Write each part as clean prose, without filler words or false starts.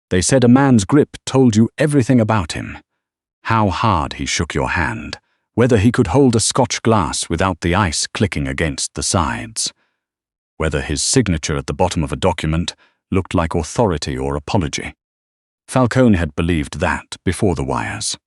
They said a man's grip told you everything about him. How hard he shook your hand, whether he could hold a Scotch glass without the ice clicking against the sides, whether his signature at the bottom of a document looked like authority or apology. Falcone had believed that before the wires.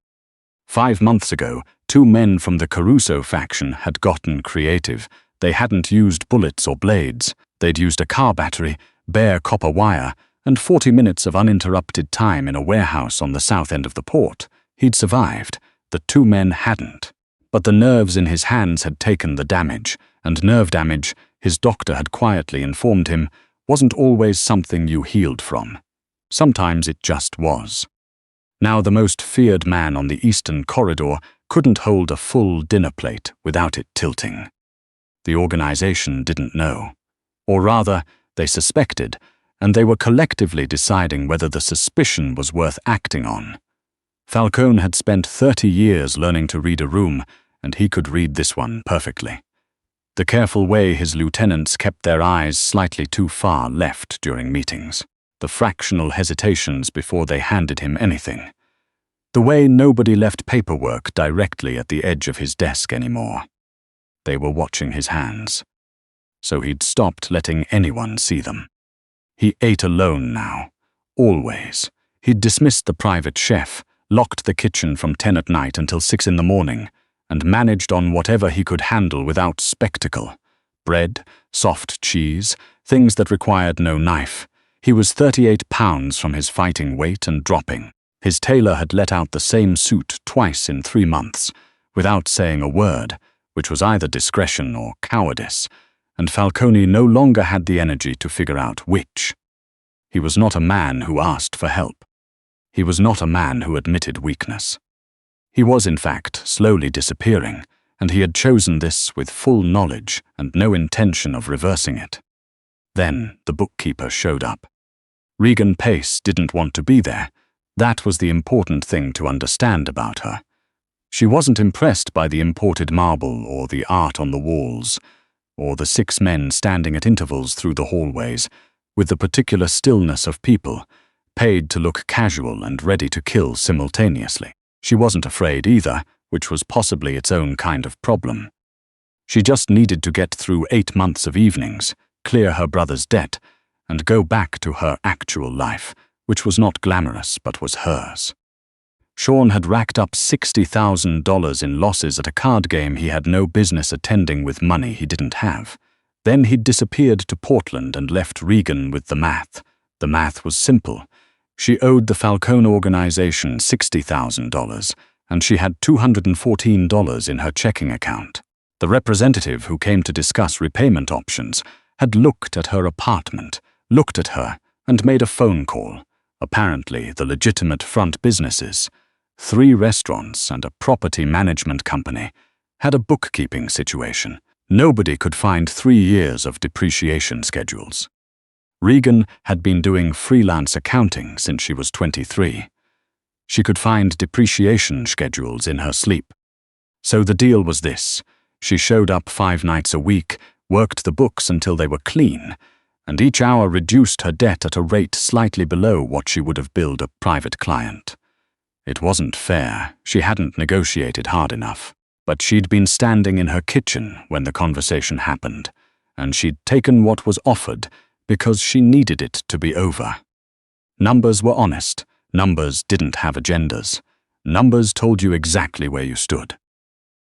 5 months ago, 2 men from the Caruso faction had gotten creative. They hadn't used bullets or blades. They'd used a car battery, bare copper wire, and 40 minutes of uninterrupted time in a warehouse on the south end of the port. He'd survived. The 2 men hadn't. But the nerves in his hands had taken the damage, and nerve damage, his doctor had quietly informed him, wasn't always something you healed from. Sometimes it just was. Now the most feared man on the eastern corridor couldn't hold a full dinner plate without it tilting. The organization didn't know. Or rather, they suspected, and they were collectively deciding whether the suspicion was worth acting on. Falcone had spent 30 years learning to read a room, and he could read this one perfectly. The careful way his lieutenants kept their eyes slightly too far left during meetings, the fractional hesitations before they handed him anything, the way nobody left paperwork directly at the edge of his desk anymore. They were watching his hands, so he'd stopped letting anyone see them. He ate alone now, always. He'd dismissed the private chef, locked the kitchen from 10 at night until 6 in the morning, and managed on whatever he could handle without spectacle. Bread, soft cheese, things that required no knife. He was 38 pounds from his fighting weight and dropping. His tailor had let out the same suit twice in 3 months, without saying a word, which was either discretion or cowardice, and Falcone no longer had the energy to figure out which. He was not a man who asked for help. He was not a man who admitted weakness. He was, in fact, slowly disappearing, and he had chosen this with full knowledge and no intention of reversing it. Then the bookkeeper showed up. Regan Pace didn't want to be there. That was the important thing to understand about her. She wasn't impressed by the imported marble or the art on the walls, or the 6 men standing at intervals through the hallways, with the particular stillness of people, paid to look casual and ready to kill simultaneously. She wasn't afraid either, which was possibly its own kind of problem. She just needed to get through 8 months of evenings, clear her brother's debt, and go back to her actual life, which was not glamorous but was hers. Sean had racked up $60,000 in losses at a card game he had no business attending with money he didn't have. Then he'd disappeared to Portland and left Regan with the math. The math was simple. She owed the Falcone organization $60,000, and she had $214 in her checking account. The representative who came to discuss repayment options had looked at her apartment, looked at her, and made a phone call. Apparently, the legitimate front businesses, 3 restaurants and a property management company, had a bookkeeping situation. Nobody could find 3 years of depreciation schedules. Regan had been doing freelance accounting since she was 23. She could find depreciation schedules in her sleep. So the deal was this. She showed up 5 nights a week, worked the books until they were clean, and each hour reduced her debt at a rate slightly below what she would have billed a private client. It wasn't fair. She hadn't negotiated hard enough. But she'd been standing in her kitchen when the conversation happened, and she'd taken what was offered because she needed it to be over. Numbers were honest. Numbers didn't have agendas. Numbers told you exactly where you stood.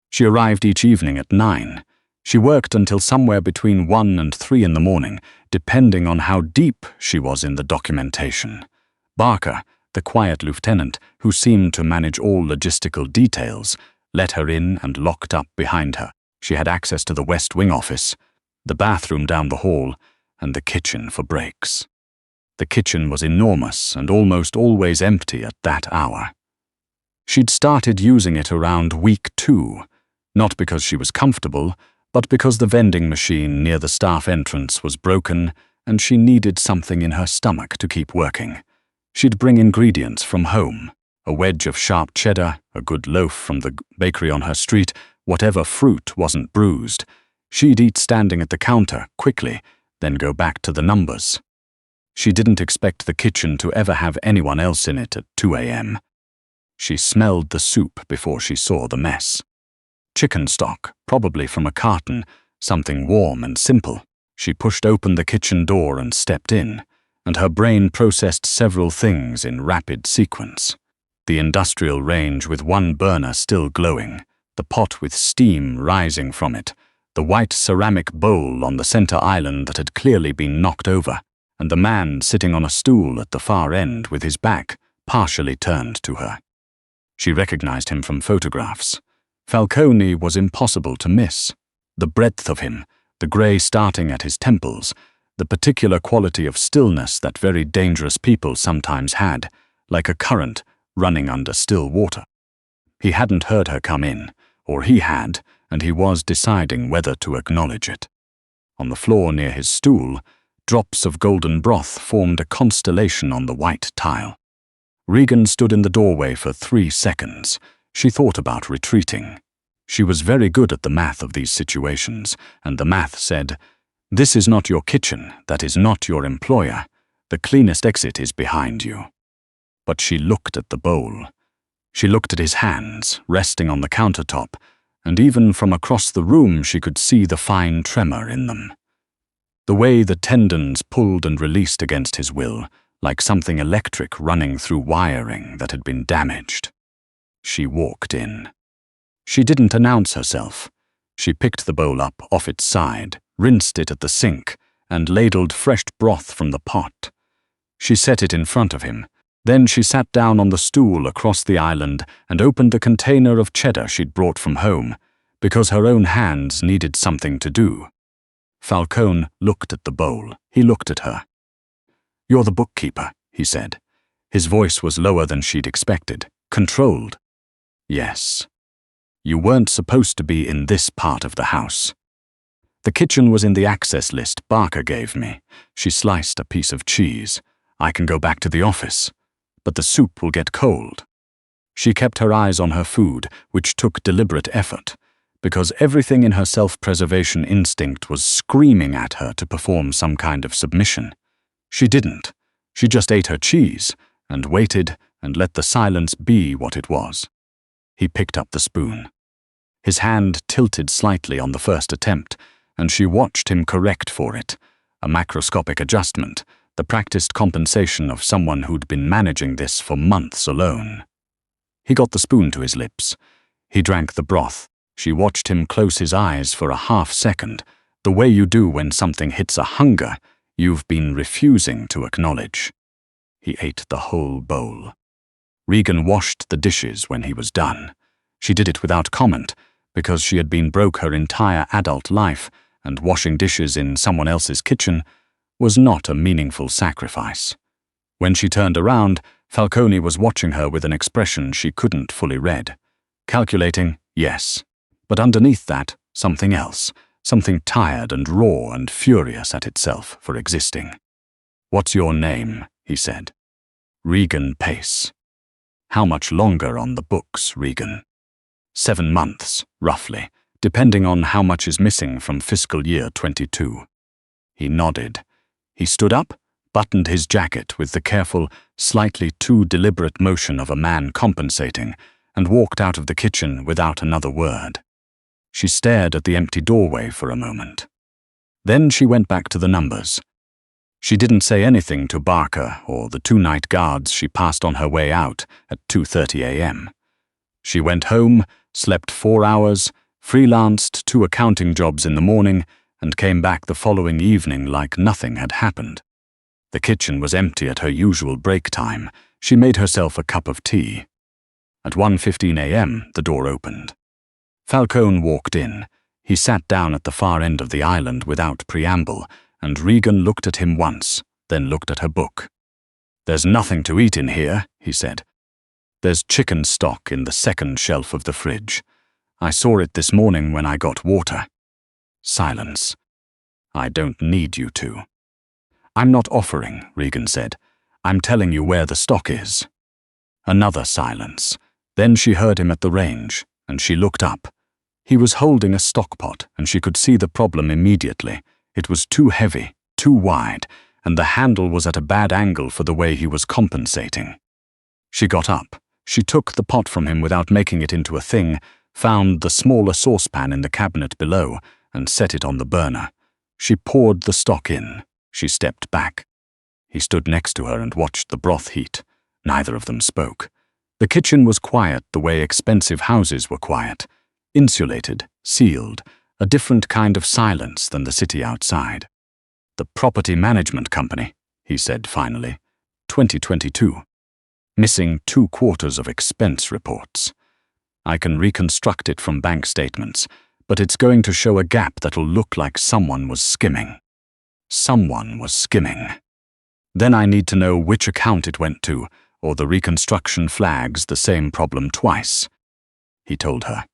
She arrived each evening at 9. She worked until somewhere between 1 and 3 in the morning, depending on how deep she was in the documentation. Barker, the quiet lieutenant who seemed to manage all logistical details, let her in and locked up behind her. She had access to the West Wing office, the bathroom down the hall, and the kitchen for breaks. The kitchen was enormous and almost always empty at that hour. She'd started using it around week 2, not because she was comfortable, but because the vending machine near the staff entrance was broken and she needed something in her stomach to keep working. She'd bring ingredients from home, a wedge of sharp cheddar, a good loaf from the bakery on her street, whatever fruit wasn't bruised. She'd eat standing at the counter, quickly, then go back to the numbers. She didn't expect the kitchen to ever have anyone else in it at 2 a.m. She smelled the soup before she saw the mess. Chicken stock, probably from a carton, something warm and simple. She pushed open the kitchen door and stepped in, and her brain processed several things in rapid sequence. The industrial range with one burner still glowing, the pot with steam rising from it, the white ceramic bowl on the center island that had clearly been knocked over, and the man sitting on a stool at the far end with his back partially turned to her. She recognized him from photographs. Falcone was impossible to miss. The breadth of him, the grey starting at his temples, the particular quality of stillness that very dangerous people sometimes had, like a current running under still water. He hadn't heard her come in, or he had, and he was deciding whether to acknowledge it. On the floor near his stool, drops of golden broth formed a constellation on the white tile. Regan stood in the doorway for 3 seconds. She thought about retreating. She was very good at the math of these situations, and the math said, "This is not your kitchen, that is not your employer. The cleanest exit is behind you." But she looked at the bowl. She looked at his hands, resting on the countertop, and even from across the room she could see the fine tremor in them. The way the tendons pulled and released against his will, like something electric running through wiring that had been damaged. She walked in. She didn't announce herself. She picked the bowl up off its side, rinsed it at the sink, and ladled fresh broth from the pot. She set it in front of him. Then she sat down on the stool across the island and opened the container of cheddar she'd brought from home, because her own hands needed something to do. Falcone looked at the bowl. He looked at her. "You're the bookkeeper," he said. His voice was lower than she'd expected, controlled. "Yes. You weren't supposed to be in this part of the house. The kitchen was in the access list Barker gave me." She sliced a piece of cheese. "I can go back to the office, but the soup will get cold." She kept her eyes on her food, which took deliberate effort, because everything in her self-preservation instinct was screaming at her to perform some kind of submission. She didn't. She just ate her cheese, and waited and let the silence be what it was. He picked up the spoon. His hand tilted slightly on the first attempt, and she watched him correct for it, a macroscopic adjustment, the practiced compensation of someone who'd been managing this for months alone. He got the spoon to his lips. He drank the broth. She watched him close his eyes for a half-second, the way you do when something hits a hunger you've been refusing to acknowledge. He ate the whole bowl. Regan washed the dishes when he was done. She did it without comment, because she had been broke her entire adult life, and washing dishes in someone else's kitchen was not a meaningful sacrifice. When she turned around, Falcone was watching her with an expression she couldn't fully read. Calculating, yes, but underneath that, something else, something tired and raw and furious at itself for existing. "What's your name?" he said. "Regan Pace." "How much longer on the books, Regan?" 7 months, roughly, depending on how much is missing from fiscal year 22. He nodded. He stood up, buttoned his jacket with the careful, slightly too deliberate motion of a man compensating, and walked out of the kitchen without another word. She stared at the empty doorway for a moment. Then she went back to the numbers. She didn't say anything to Barker or the 2 night guards she passed on her way out at 2:30 a.m. She went home, slept 4 hours, freelanced 2 accounting jobs in the morning, and came back the following evening like nothing had happened. The kitchen was empty at her usual break time. She made herself a cup of tea. At 1:15 a.m., the door opened. Falcone walked in. He sat down at the far end of the island without preamble, and Regan looked at him once, then looked at her book. "There's nothing to eat in here," he said. "There's chicken stock in the second shelf of the fridge. I saw it this morning when I got water." Silence. "I don't need you to." "I'm not offering," Regan said. "I'm telling you where the stock is." Another silence. Then she heard him at the range, and she looked up. He was holding a stock pot, and she could see the problem immediately. It was too heavy, too wide, and the handle was at a bad angle for the way he was compensating. She got up. She took the pot from him without making it into a thing, found the smaller saucepan in the cabinet below, and set it on the burner. She poured the stock in. She stepped back. He stood next to her and watched the broth heat. Neither of them spoke. The kitchen was quiet the way expensive houses were quiet. Insulated, sealed, a different kind of silence than the city outside. "The property management company," he said finally. 2022. Missing 2/4 of expense reports. "I can reconstruct it from bank statements, but it's going to show a gap that'll look like someone was skimming. Someone was skimming. Then I need to know which account it went to, or the reconstruction flags the same problem twice," he told her.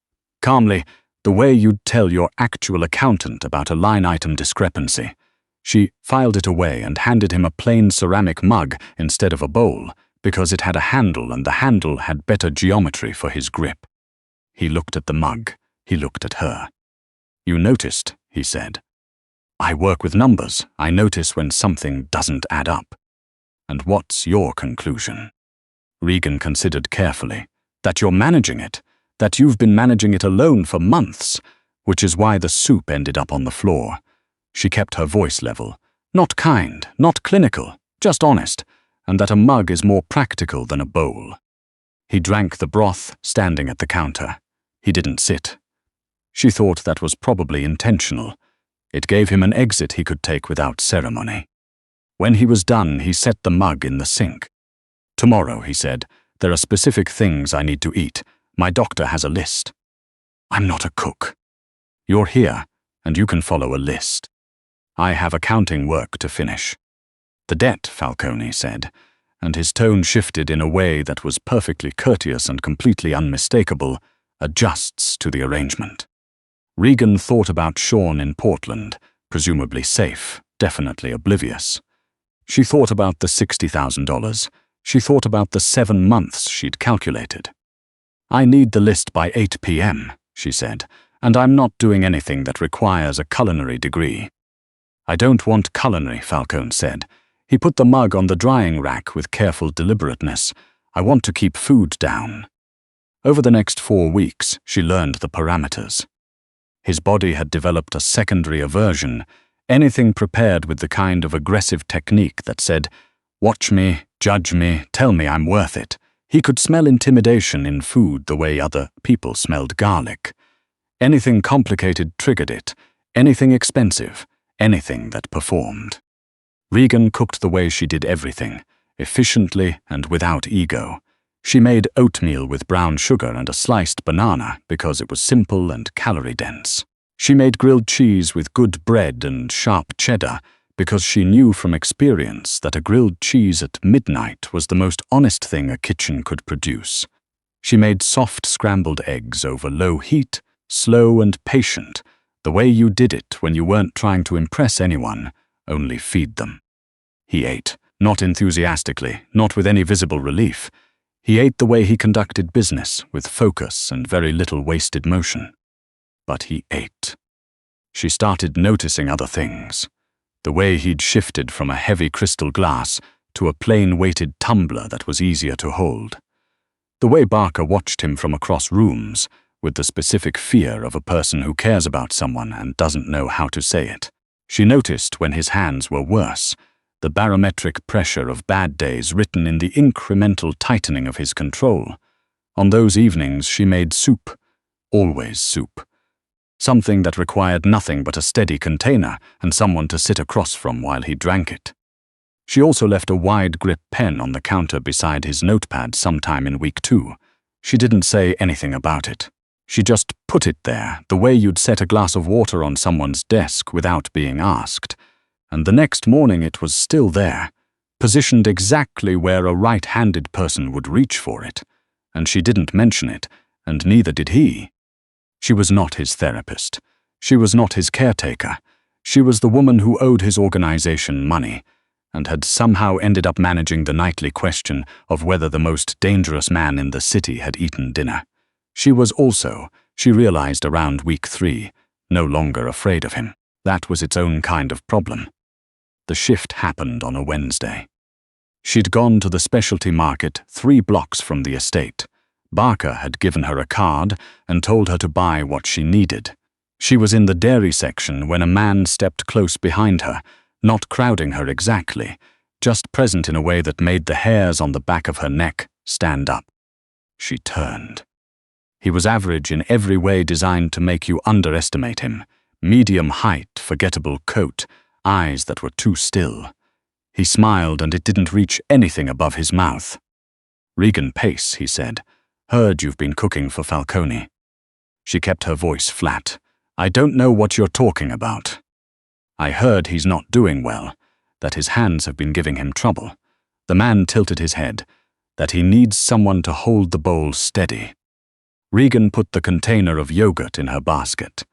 Calmly, the way you'd tell your actual accountant about a line item discrepancy. She filed it away and handed him a plain ceramic mug instead of a bowl, because it had a handle and the handle had better geometry for his grip. He looked at the mug. He looked at her. "You noticed," he said. "I work with numbers. I notice when something doesn't add up." "And what's your conclusion?" Regan considered carefully. "That you're managing it. That you've been managing it alone for months, which is why the soup ended up on the floor." She kept her voice level. "Not kind, not clinical, just honest, and that a mug is more practical than a bowl." He drank the broth, standing at the counter. He didn't sit. She thought that was probably intentional. It gave him an exit he could take without ceremony. When he was done, he set the mug in the sink. "Tomorrow," he said, "there are specific things I need to eat. My doctor has a list." "I'm not a cook." "You're here, and you can follow a list. I have accounting work to finish." "The debt," Falcone said, and his tone shifted in a way that was perfectly courteous and completely unmistakable, "adjusts to the arrangement." Regan thought about Sean in Portland, presumably safe, definitely oblivious. She thought about the $60,000. She thought about the 7 months she'd calculated. "I need the list by 8 p.m., she said, "and I'm not doing anything that requires a culinary degree." "I don't want culinary," Falcone said. He put the mug on the drying rack with careful deliberateness. "I want to keep food down." Over the next 4 weeks, she learned the parameters. His body had developed a secondary aversion, anything prepared with the kind of aggressive technique that said, "Watch me, judge me, tell me I'm worth it." He could smell intimidation in food the way other people smelled garlic. Anything complicated triggered it, anything expensive, anything that performed. Regan cooked the way she did everything, efficiently and without ego. She made oatmeal with brown sugar and a sliced banana because it was simple and calorie-dense. She made grilled cheese with good bread and sharp cheddar because she knew from experience that a grilled cheese at midnight was the most honest thing a kitchen could produce. She made soft scrambled eggs over low heat, slow and patient, the way you did it when you weren't trying to impress anyone, only feed them. He ate, not enthusiastically, not with any visible relief. He ate the way he conducted business, with focus and very little wasted motion. But he ate. She started noticing other things. The way he'd shifted from a heavy crystal glass to a plain weighted tumbler that was easier to hold. The way Barker watched him from across rooms, with the specific fear of a person who cares about someone and doesn't know how to say it. She noticed when his hands were worse, the barometric pressure of bad days written in the incremental tightening of his control. On those evenings she made soup, always soup. Something that required nothing but a steady container and someone to sit across from while he drank it. She also left a wide-grip pen on the counter beside his notepad sometime in week 2. She didn't say anything about it. She just put it there, the way you'd set a glass of water on someone's desk without being asked. And the next morning it was still there, positioned exactly where a right-handed person would reach for it. And she didn't mention it, and neither did he. She was not his therapist. She was not his caretaker. She was the woman who owed his organization money, and had somehow ended up managing the nightly question of whether the most dangerous man in the city had eaten dinner. She was also, she realized around week 3, no longer afraid of him. That was its own kind of problem. The shift happened on a Wednesday. She'd gone to the specialty market 3 blocks from the estate. Barker had given her a card and told her to buy what she needed. She was in the dairy section when a man stepped close behind her, not crowding her exactly, just present in a way that made the hairs on the back of her neck stand up. She turned. He was average in every way designed to make you underestimate him. Medium height, forgettable coat, eyes that were too still. He smiled and it didn't reach anything above his mouth. "Regan Pace," he said. "Heard you've been cooking for Falcone." She kept her voice flat. "I don't know what you're talking about." "I heard he's not doing well, that his hands have been giving him trouble." The man tilted his head. "That he needs someone to hold the bowl steady." Regan put the container of yogurt in her basket.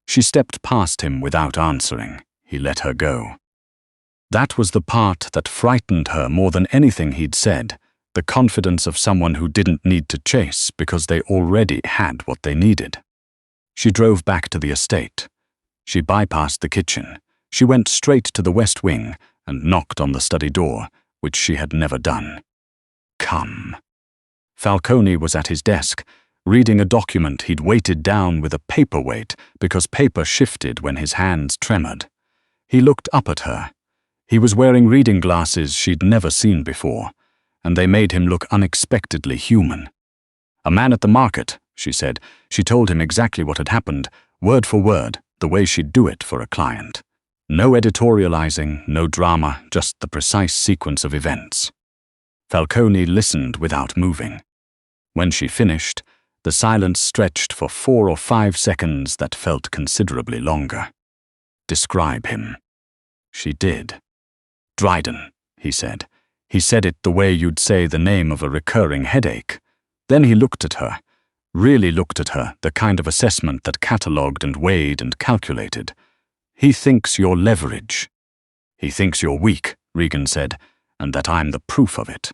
She stepped past him without answering. He let her go. That was the part that frightened her more than anything he'd said, the confidence of someone who didn't need to chase because they already had what they needed. She drove back to the estate. She bypassed the kitchen. She went straight to the west wing and knocked on the study door, which she had never done. "Come." Falcone was at his desk, reading a document he'd weighted down with a paperweight because paper shifted when his hands tremored. He looked up at her. He was wearing reading glasses she'd never seen before, and they made him look unexpectedly human. "A man at the market," she said. She told him exactly what had happened, word for word, the way she'd do it for a client. No editorializing, no drama, just the precise sequence of events. Falcone listened without moving. When she finished, the silence stretched for 4 or 5 seconds that felt considerably longer. "Describe him." She did. "Dryden," he said. He said it the way you'd say the name of a recurring headache. Then he looked at her, really looked at her, the kind of assessment that catalogued and weighed and calculated. "He thinks you're leverage." "He thinks you're weak," Regan said, "and that I'm the proof of it."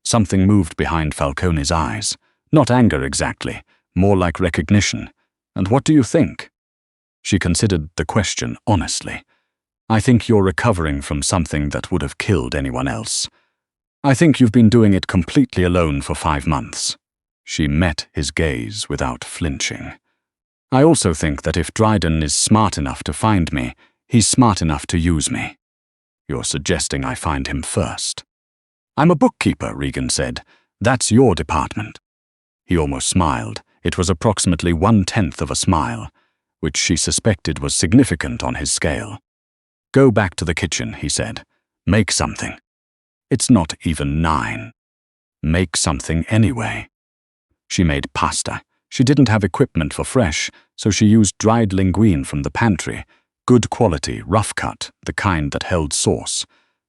Something moved behind Falcone's eyes. Not anger exactly, more like recognition. "And what do you think?" She considered the question honestly. "I think you're recovering from something that would have killed anyone else. I think you've been doing it completely alone for 5 months. She met his gaze without flinching. "I also think that if Dryden is smart enough to find me, he's smart enough to use me." "You're suggesting I find him first." "I'm a bookkeeper," Regan said. "That's your department." He almost smiled. It was approximately 1/10 of a smile, which she suspected was significant on his scale. "Go back to the kitchen," he said. "Make something. It's not even 9. Make something anyway." She made pasta. She didn't have equipment for fresh, so she used dried linguine from the pantry. Good quality, rough cut, the kind that held sauce.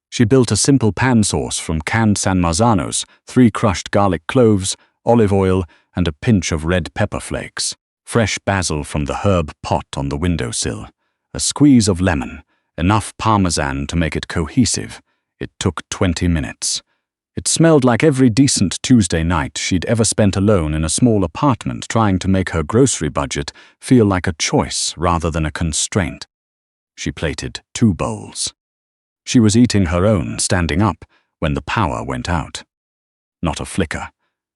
She built a simple pan sauce from canned San Marzanos, 3 crushed garlic cloves, olive oil, and a pinch of red pepper flakes. Fresh basil from the herb pot on the windowsill. A squeeze of lemon. Enough parmesan to make it cohesive. It took 20 minutes. It smelled like every decent Tuesday night she'd ever spent alone in a small apartment trying to make her grocery budget feel like a choice rather than a constraint. She plated 2 bowls. She was eating her own, standing up, when the power went out. Not a flicker.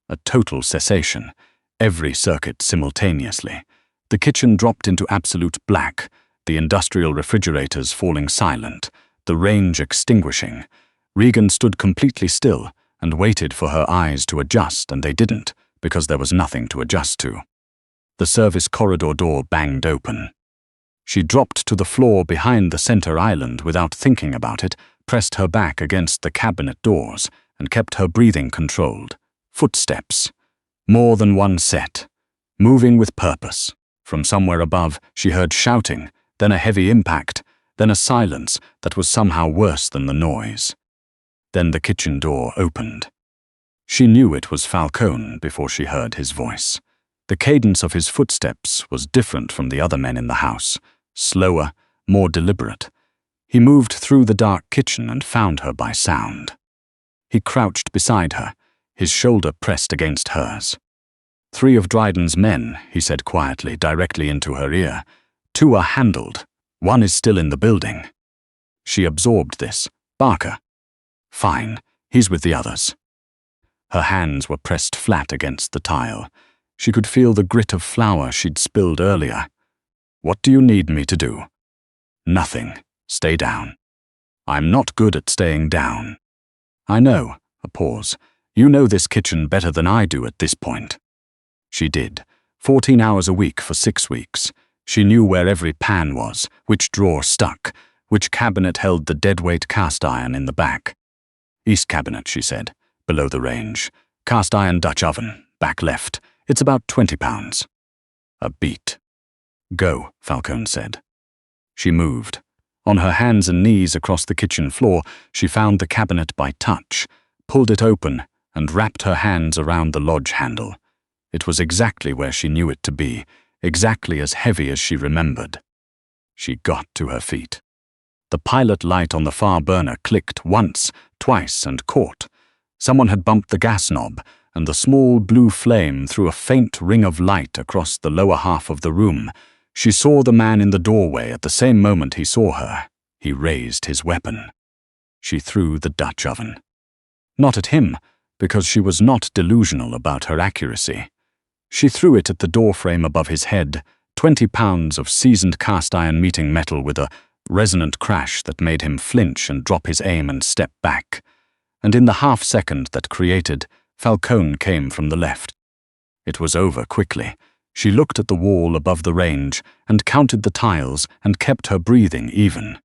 A total cessation. Every circuit simultaneously. The kitchen dropped into absolute black, the industrial refrigerators falling silent, the range extinguishing. Regan stood completely still and waited for her eyes to adjust, and they didn't, because there was nothing to adjust to. The service corridor door banged open. She dropped to the floor behind the center island without thinking about it, pressed her back against the cabinet doors, and kept her breathing controlled. Footsteps. More than one set. Moving with purpose. From somewhere above, she heard shouting, then a heavy impact, then a silence that was somehow worse than the noise. Then the kitchen door opened. She knew it was Falcone before she heard his voice. The cadence of his footsteps was different from the other men in the house, slower, more deliberate. He moved through the dark kitchen and found her by sound. He crouched beside her, his shoulder pressed against hers. 3 of Dryden's men, he said quietly, directly into her ear. 2 are handled. 1 is still in the building. She absorbed this. Barker. Fine, he's with the others. Her hands were pressed flat against the tile. She could feel the grit of flour she'd spilled earlier. What do you need me to do? Nothing. Stay down. I'm not good at staying down. I know. A pause. You know this kitchen better than I do at this point. She did. 14 hours a week for 6 weeks. She knew where every pan was, which drawer stuck, which cabinet held the deadweight cast iron in the back. East cabinet, she said, below the range. Cast iron Dutch oven, back left. It's about 20 pounds. A beat. Go, Falcone said. She moved. On her hands and knees across the kitchen floor, she found the cabinet by touch, pulled it open, and wrapped her hands around the lodge handle. It was exactly where she knew it to be, exactly as heavy as she remembered. She got to her feet. The pilot light on the far burner clicked once, twice, and caught. Someone had bumped the gas knob, and the small blue flame threw a faint ring of light across the lower half of the room. She saw the man in the doorway at the same moment he saw her. He raised his weapon. She threw the Dutch oven. Not at him, because she was not delusional about her accuracy. She threw it at the doorframe above his head, 20 pounds of seasoned cast-iron meeting metal with a resonant crash that made him flinch and drop his aim and step back. And in the half-second that created, Falcone came from the left. It was over quickly. She looked at the wall above the range and counted the tiles and kept her breathing even.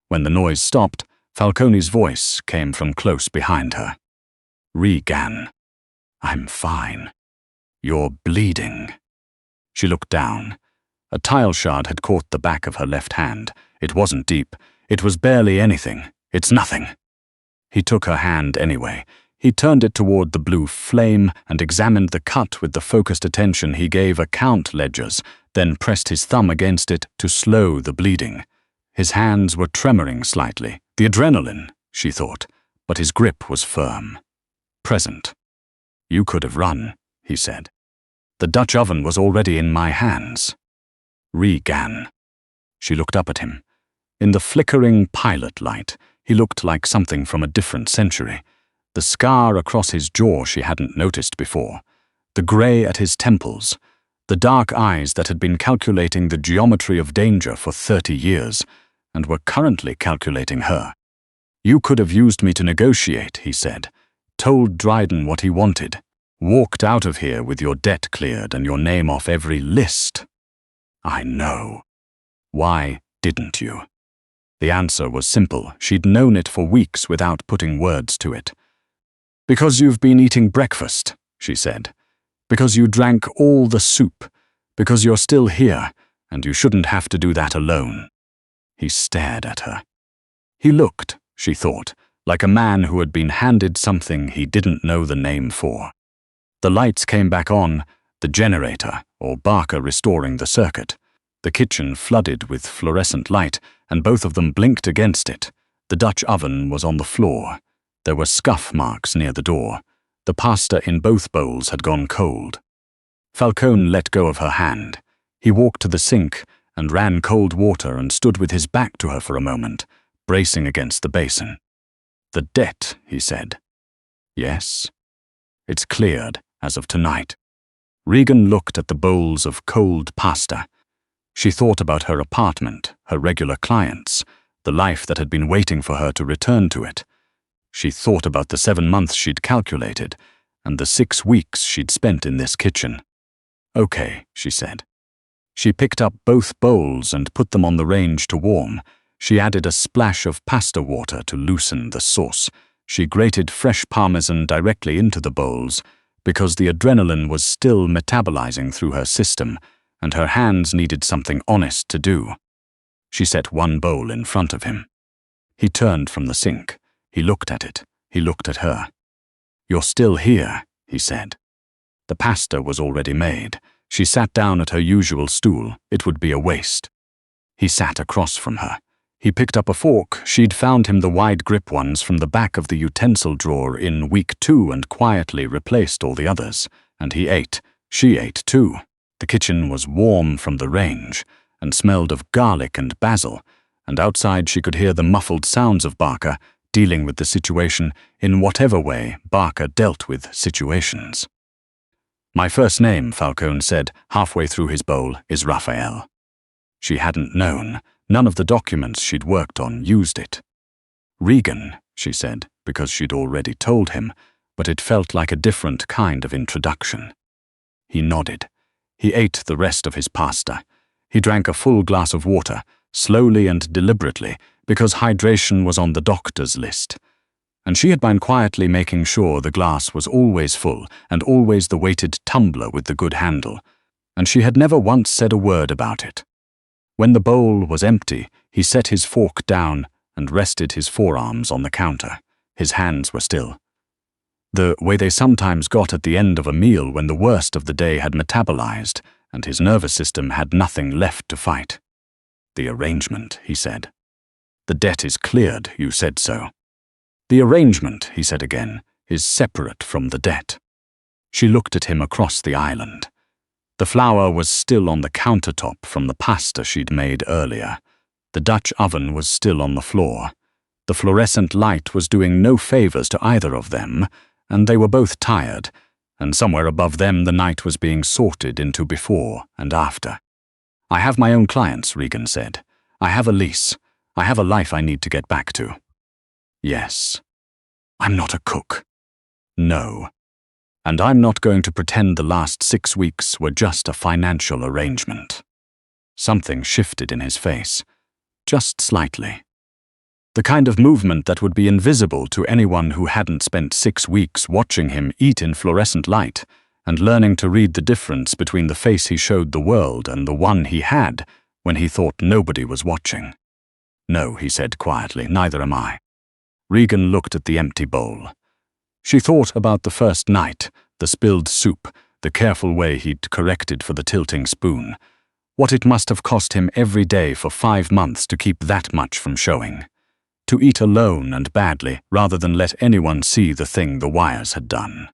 When the noise stopped, Falcone's voice came from close behind her. Regan. I'm fine. You're bleeding. She looked down. A tile shard had caught the back of her left hand. It wasn't deep. It was barely anything. It's nothing. He took her hand anyway. He turned it toward the blue flame and examined the cut with the focused attention he gave account ledgers, then pressed his thumb against it to slow the bleeding. His hands were tremoring slightly. The adrenaline, she thought, but his grip was firm. Present. You could have run, he said. The Dutch oven was already in my hands. Regan. She looked up at him. In the flickering pilot light, he looked like something from a different century. The scar across his jaw she hadn't noticed before. The grey at his temples. The dark eyes that had been calculating the geometry of danger for 30 years, and were currently calculating her. You could have used me to negotiate, he said. Told Dryden what he wanted. Walked out of here with your debt cleared and your name off every list. I know. Why didn't you? The answer was simple. She'd known it for weeks without putting words to it. Because you've been eating breakfast, she said. Because you drank all the soup. Because you're still here, and you shouldn't have to do that alone. He stared at her. He looked, she thought, like a man who had been handed something he didn't know the name for. The lights came back on, the generator, or Barker restoring the circuit. The kitchen flooded with fluorescent light, and both of them blinked against it. The Dutch oven was on the floor. There were scuff marks near the door. The pasta in both bowls had gone cold. Falcone let go of her hand. He walked to the sink and ran cold water and stood with his back to her for a moment, bracing against the basin. The debt, he said. Yes. It's cleared as of tonight. Regan looked at the bowls of cold pasta. She thought about her apartment, her regular clients, the life that had been waiting for her to return to it. She thought about the 7 months she'd calculated, and the 6 weeks she'd spent in this kitchen. Okay, she said. She picked up both bowls and put them on the range to warm. She added a splash of pasta water to loosen the sauce. She grated fresh parmesan directly into the bowls, because the adrenaline was still metabolizing through her system, and her hands needed something honest to do. She set one bowl in front of him. He turned from the sink. He looked at it. He looked at her. You're still here, he said. The pasta was already made. She sat down at her usual stool. It would be a waste. He sat across from her. He picked up a fork. She'd found him the wide grip ones from the back of the utensil drawer in week 2 and quietly replaced all the others. And he ate. She ate too. The kitchen was warm from the range and smelled of garlic and basil, and outside she could hear the muffled sounds of Barker dealing with the situation in whatever way Barker dealt with situations. "My first name," Falcone said halfway through his bowl, "is Raphael." She hadn't known. None of the documents she'd worked on used it. "Regan," she said, because she'd already told him, but it felt like a different kind of introduction. He nodded. He ate the rest of his pasta. He drank a full glass of water, slowly and deliberately, because hydration was on the doctor's list. And she had been quietly making sure the glass was always full and always the weighted tumbler with the good handle, and she had never once said a word about it. When the bowl was empty, he set his fork down and rested his forearms on the counter. His hands were still. The way they sometimes got at the end of a meal when the worst of the day had metabolized and his nervous system had nothing left to fight. "The arrangement," he said. "The debt is cleared, you said so." "The arrangement," he said again, "is separate from the debt." She looked at him across the island. The flour was still on the countertop from the pasta she'd made earlier. The Dutch oven was still on the floor. The fluorescent light was doing no favors to either of them, and they were both tired, and somewhere above them the night was being sorted into before and after. "I have my own clients," Regan said. "I have a lease. I have a life I need to get back to." "Yes." "I'm not a cook." "No. And I'm not going to pretend the last 6 weeks were just a financial arrangement." Something shifted in his face, just slightly. The kind of movement that would be invisible to anyone who hadn't spent 6 weeks watching him eat in fluorescent light and learning to read the difference between the face he showed the world and the one he had when he thought nobody was watching. "No," he said quietly, "neither am I." Regan looked at the empty bowl. She thought about the first night, the spilled soup, the careful way he'd corrected for the tilting spoon, what it must have cost him every day for 5 months to keep that much from showing. To eat alone and badly rather than let anyone see the thing the wires had done.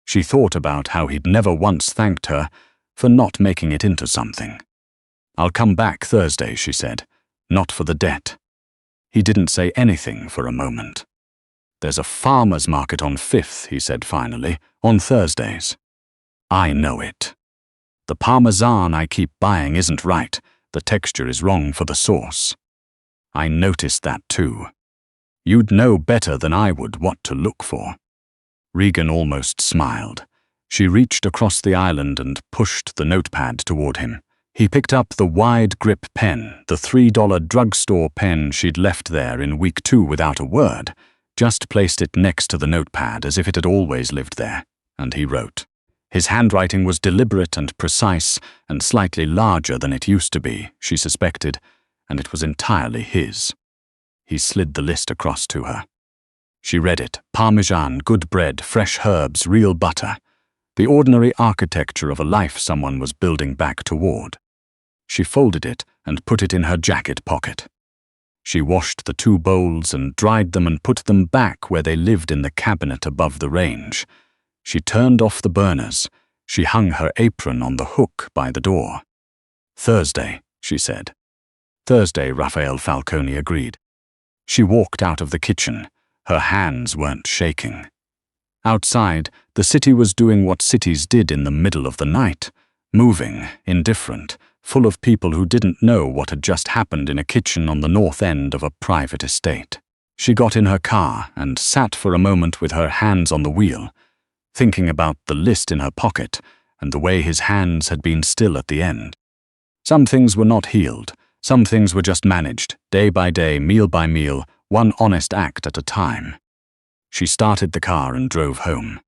She thought about how he'd never once thanked her for not making it into something. "I'll come back Thursday," she said, "not for the debt." He didn't say anything for a moment. "There's a farmer's market on 5th, he said finally, "on Thursdays." "I know it. The parmesan I keep buying isn't right. The texture is wrong for the sauce." "I noticed that too. You'd know better than I would what to look for." Regan almost smiled. She reached across the island and pushed the notepad toward him. He picked up the wide-grip pen, the $3 drugstore pen she'd left there in week 2 without a word, just placed it next to the notepad as if it had always lived there, and he wrote. His handwriting was deliberate and precise and slightly larger than it used to be, she suspected, and it was entirely his. He slid the list across to her. She read it: Parmesan, good bread, fresh herbs, real butter. The ordinary architecture of a life someone was building back toward. She folded it and put it in her jacket pocket. She washed the 2 bowls and dried them and put them back where they lived in the cabinet above the range. She turned off the burners. She hung her apron on the hook by the door. "Thursday," she said. "Thursday," Raphael Falcone agreed. She walked out of the kitchen. Her hands weren't shaking. Outside, the city was doing what cities did in the middle of the night, moving, indifferent, full of people who didn't know what had just happened in a kitchen on the north end of a private estate. She got in her car and sat for a moment with her hands on the wheel, thinking about the list in her pocket and the way his hands had been still at the end. Some things were not healed. Some things were just managed, day by day, meal by meal, one honest act at a time. She started the car and drove home.